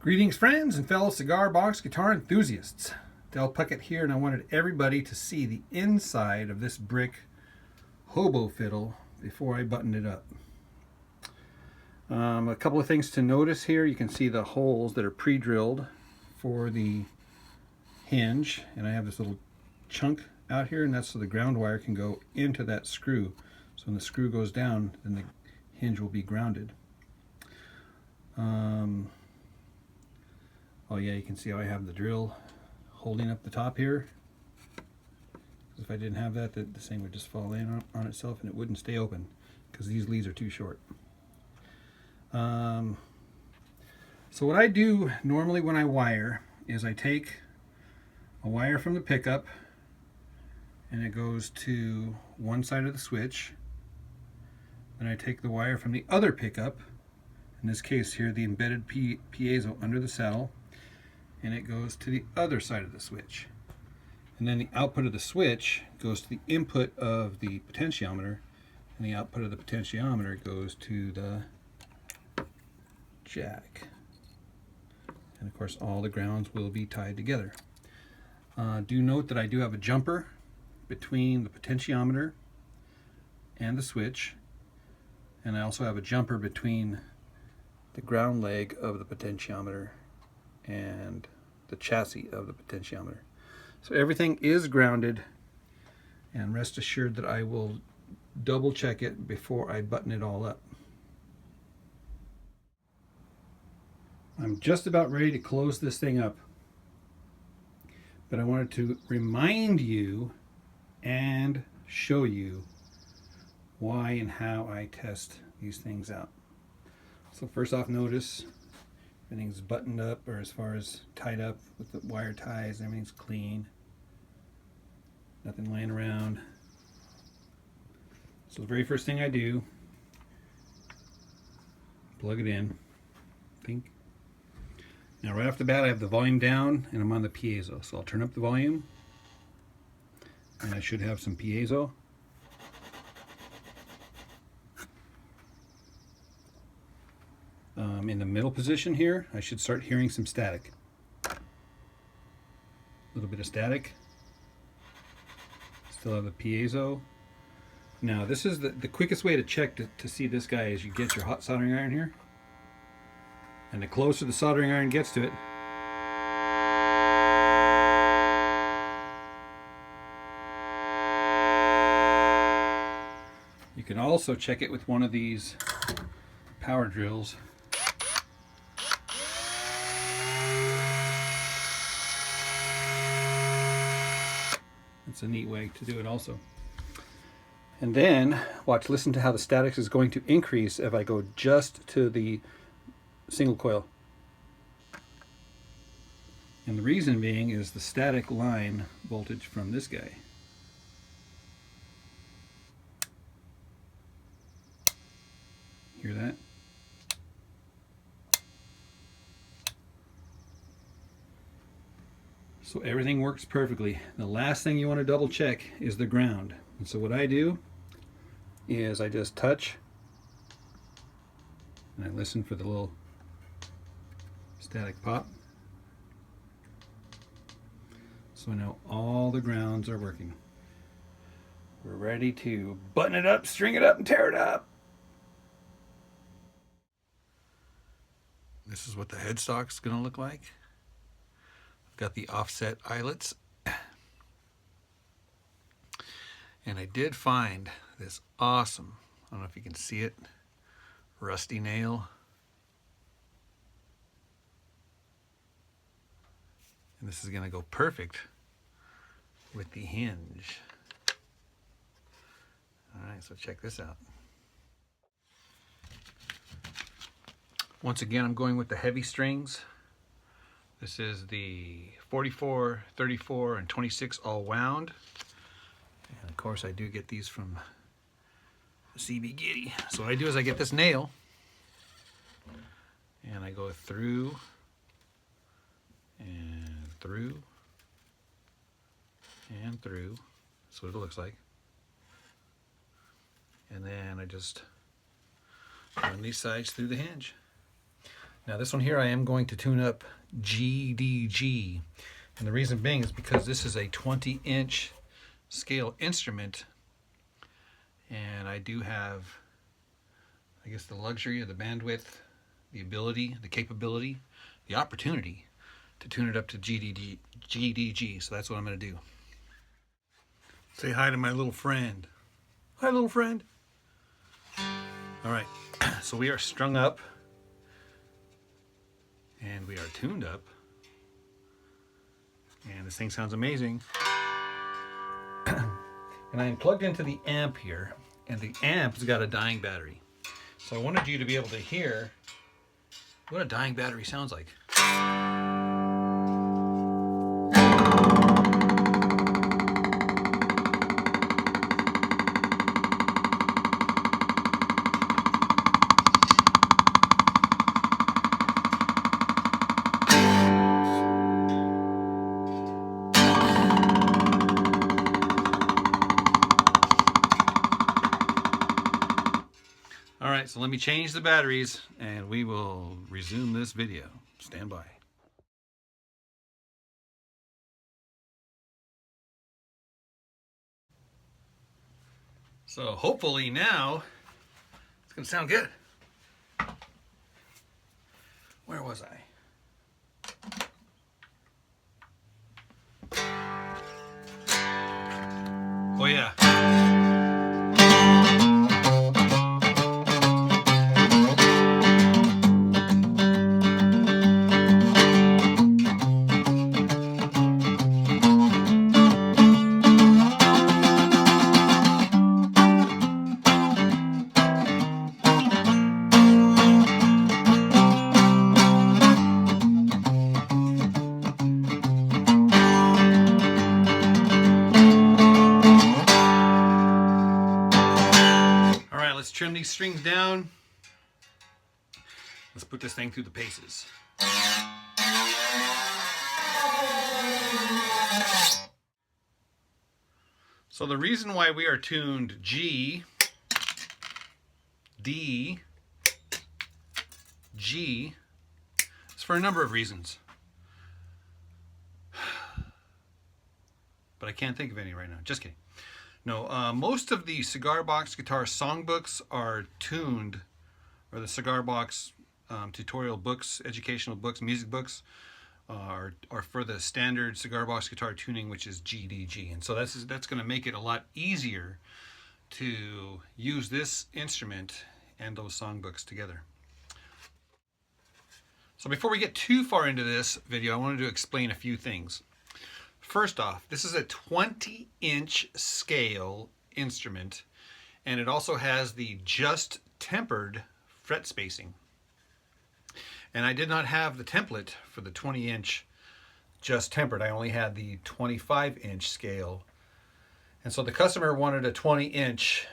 Greetings friends and fellow cigar box guitar enthusiasts. Del Puckett here, and I wanted everybody to see the inside of this brick Hobo Fiddle before I buttoned it up. A couple of things to notice here. You can see the holes that are pre-drilled for the hinge, and I have this little chunk out here, and that's so the ground wire can go into that screw. So when the screw goes down, then the hinge will be grounded. Oh yeah, you can see how I have the drill holding up the top here. If I didn't have that, this thing would just fall in on itself and it wouldn't stay open because these leads are too short. So what I do normally when I wire is I take a wire from the pickup and it goes to one side of the switch. Then I take the wire from the other pickup, in this case here the embedded piezo under the saddle, and it goes to the other side of the switch. And then the output of the switch goes to the input of the potentiometer, and the output of the potentiometer goes to the jack. And of course all the grounds will be tied together. Do note that I do have a jumper between the potentiometer and the switch, and I also have a jumper between the ground leg of the potentiometer and the chassis of the potentiometer. So everything is grounded, and rest assured that I will double check it before I button it all up. I'm just about ready to close this thing up, but I wanted to remind you and show you why and how I test these things out. So first off, notice everything's buttoned up, or as far as tied up with the wire ties, everything's clean. Nothing laying around. So the very first thing I do, plug it in. Think. Now right off the bat I have the volume down and I'm on the piezo. So I'll turn up the volume and I should have some piezo. In the middle position here, I should start hearing some static. A little bit of static. Still have the piezo. Now this is the quickest way to check to see this guy is you get your hot soldering iron here. And the closer the soldering iron gets to it, you can also check it with one of these power drills. It's a neat way to do it also. And then watch, listen to how the static is going to increase if I go just to the single coil. And the reason being is the static line voltage from this guy. Hear that? So everything works perfectly. The last thing you want to double check is the ground. And so what I do is I just touch and I listen for the little static pop. So I know all the grounds are working. We're ready to button it up, string it up, and tear it up. This is what the headstock's going to look like. Got the offset eyelets, and I did find this awesome, I don't know if you can see it, rusty nail, and this is going to go perfect with the hinge. Alright, so check this out. Once again, I'm going with the heavy strings. This is the 44, 34, and 26 all wound. And of course I do get these from CB Gitty. So what I do is I get this nail and I go through and through and through. That's what it looks like. And then I just run these sides through the hinge. Now this one here I am going to tune up GDG. And the reason being is because this is a 20-inch scale instrument. And I do have, I guess, the luxury of the bandwidth, the ability, the capability, the opportunity to tune it up to GDG. So that's what I'm going to do. Say hi to my little friend. Hi, little friend. All right, so we are strung up and we are tuned up. And this thing sounds amazing. And I'm plugged into the amp here, and the amp's got a dying battery. So I wanted you to be able to hear what a dying battery sounds like. All right, so let me change the batteries and we will resume this video. Stand by. So hopefully now it's gonna sound good. Where was I? Oh yeah. Let's trim these strings down. Let's put this thing through the paces. So the reason why we are tuned G, D, G is for a number of reasons. But I can't think of any right now. Just kidding. No, most of the Cigar Box guitar songbooks are tuned, or the Cigar Box tutorial books, educational books, music books, are for the standard Cigar Box guitar tuning, which is GDG. And so that's going to make it a lot easier to use this instrument and those songbooks together. So before we get too far into this video, I wanted to explain a few things. First off, this is a 20-inch scale instrument, and it also has the just tempered fret spacing. And I did not have the template for the 20-inch just tempered. I only had the 25-inch scale. And so the customer wanted a 20-inch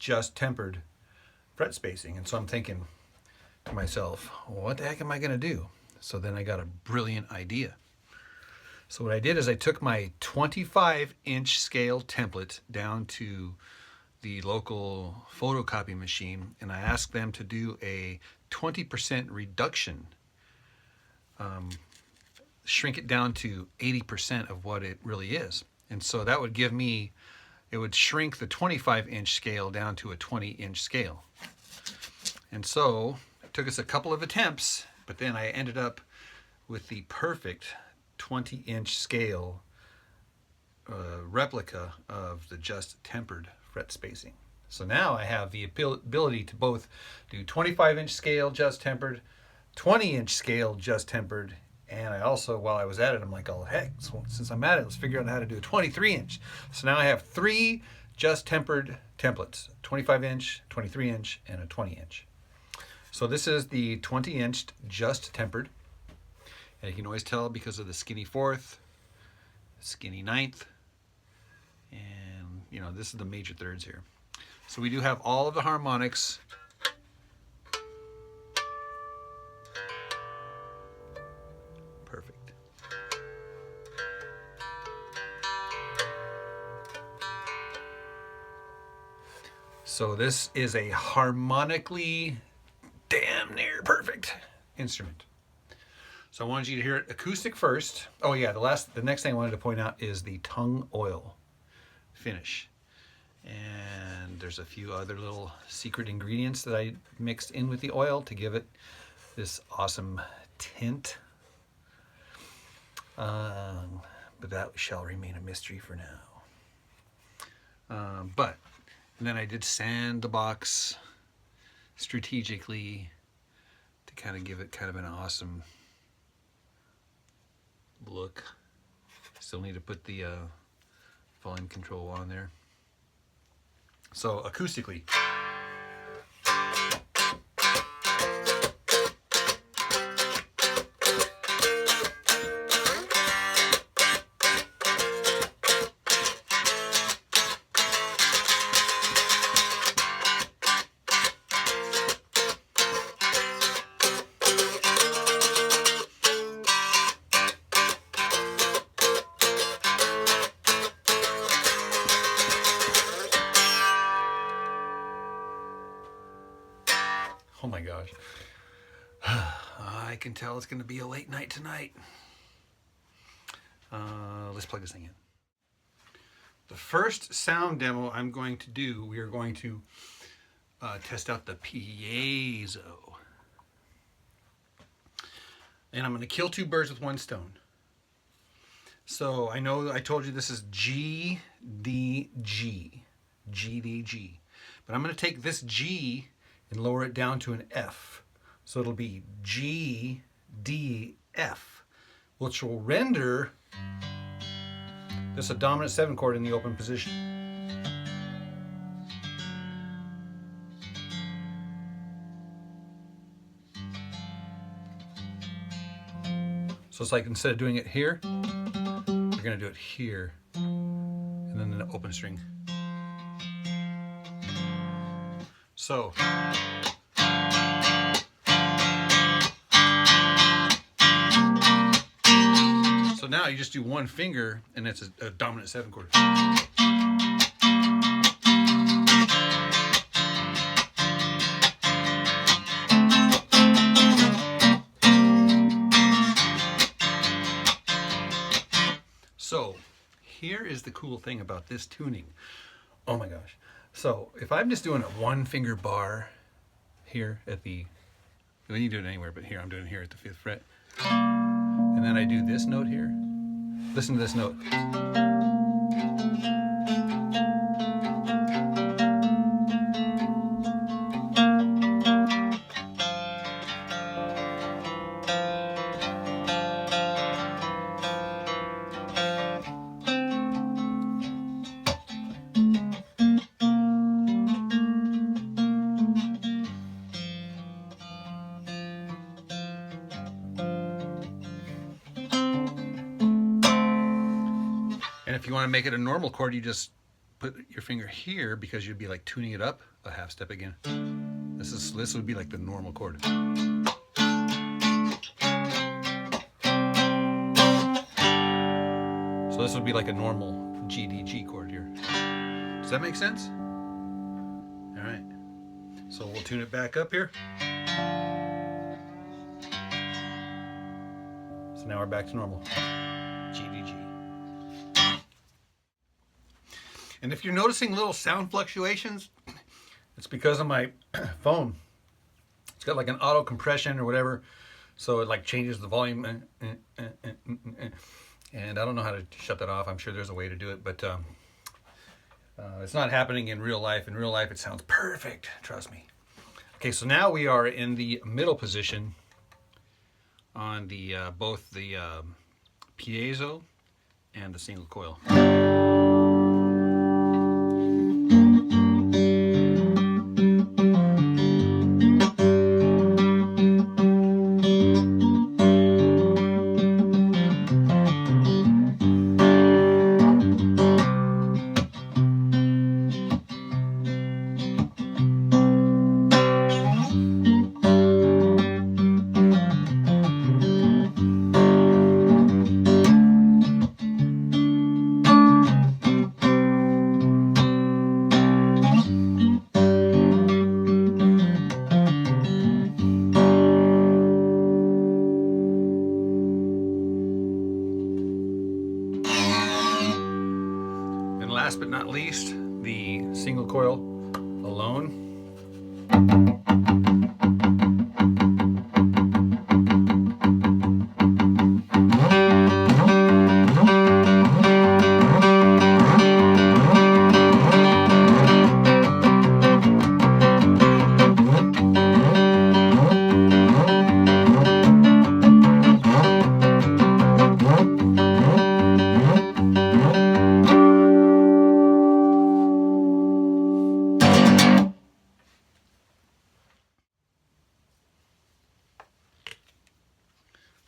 just tempered fret spacing. And so I'm thinking to myself, what the heck am I going to do? So then I got a brilliant idea. So what I did is I took my 25-inch scale template down to the local photocopy machine, and I asked them to do a 20% reduction, shrink it down to 80% of what it really is. And so that would give me, it would shrink the 25-inch scale down to a 20-inch scale. And so it took us a couple of attempts, but then I ended up with the perfect 20-inch scale replica of the just tempered fret spacing. So now I have the ability to both do 25-inch scale just tempered, 20-inch scale just tempered, and I also, while I was at it, I'm like, oh heck, so since I'm at it, let's figure out how to do a 23-inch. So now I have 3 just tempered templates, 25-inch, 23-inch, and a 20-inch. So this is the 20-inch just tempered. And you can always tell because of the skinny 4th, skinny 9th, and you know, this is the major thirds here. So we do have all of the harmonics. Perfect. So this is a harmonically damn near perfect instrument. So I wanted you to hear it acoustic first. Oh yeah, the next thing I wanted to point out is the Tung oil finish. And there's a few other little secret ingredients that I mixed in with the oil to give it this awesome tint. But that shall remain a mystery for now. And then I did sand the box strategically to kind of give it kind of an awesome look. Still need to put the volume control on there. So acoustically. Oh my gosh. I can tell it's going to be a late night tonight. Let's plug this thing in. The first sound demo I'm going to do, we are going to test out the piezo. And I'm going to kill two birds with one stone. So I know I told you this is G, D, G. G, D, G. But I'm going to take this G and lower it down to an F. So it'll be G, D, F, which will render this a dominant 7 chord in the open position. So it's like instead of doing it here, we're going to do it here, and then an open string. So now you just do one finger and it's a dominant 7 chord. So here is the cool thing about this tuning. Oh my gosh. So if I'm just doing a one finger bar here at the, well, you can do it anywhere, but here I'm doing it here at the 5th fret. And then I do this note here. Listen to this note. And if you want to make it a normal chord, you just put your finger here because you'd be like tuning it up a half step again. This would be like the normal chord. So this would be like a normal G, D, G chord here. Does that make sense? All right. So we'll tune it back up here. So now we're back to normal. G, D, G. And if you're noticing little sound fluctuations, it's because of my phone. It's got like an auto compression or whatever, so it like changes the volume. And I don't know how to shut that off. I'm sure there's a way to do it, but it's not happening in real life. In real life, it sounds perfect. Trust me. Okay, so now we are in the middle position on the both the piezo and the single coil. last but not least, the single coil alone.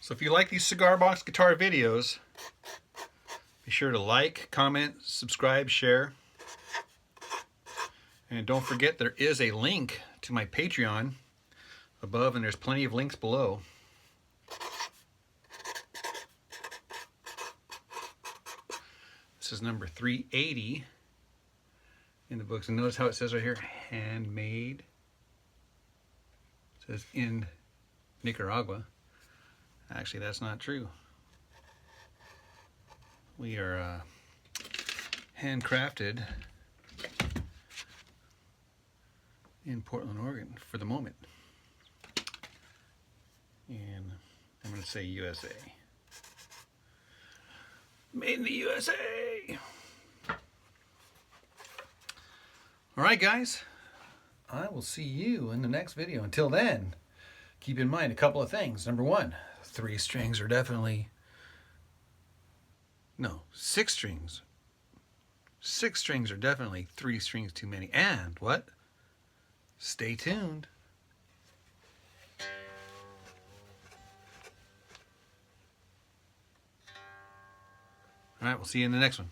So if you like these cigar box guitar videos, be sure to like, comment, subscribe, share. And don't forget there is a link to my Patreon above, and there's plenty of links below. This is number 380 in the books. And notice how it says right here, handmade. It says in Nicaragua. Actually, that's not true. We are handcrafted in Portland, Oregon for the moment. And I'm going to say USA. Made in the USA! Alright guys, I will see you in the next video. Until then, keep in mind a couple of things. Number one, 3 strings are definitely, no, 6 strings. 6 strings are definitely 3 strings too many. And what? Stay tuned. All right, we'll see you in the next one.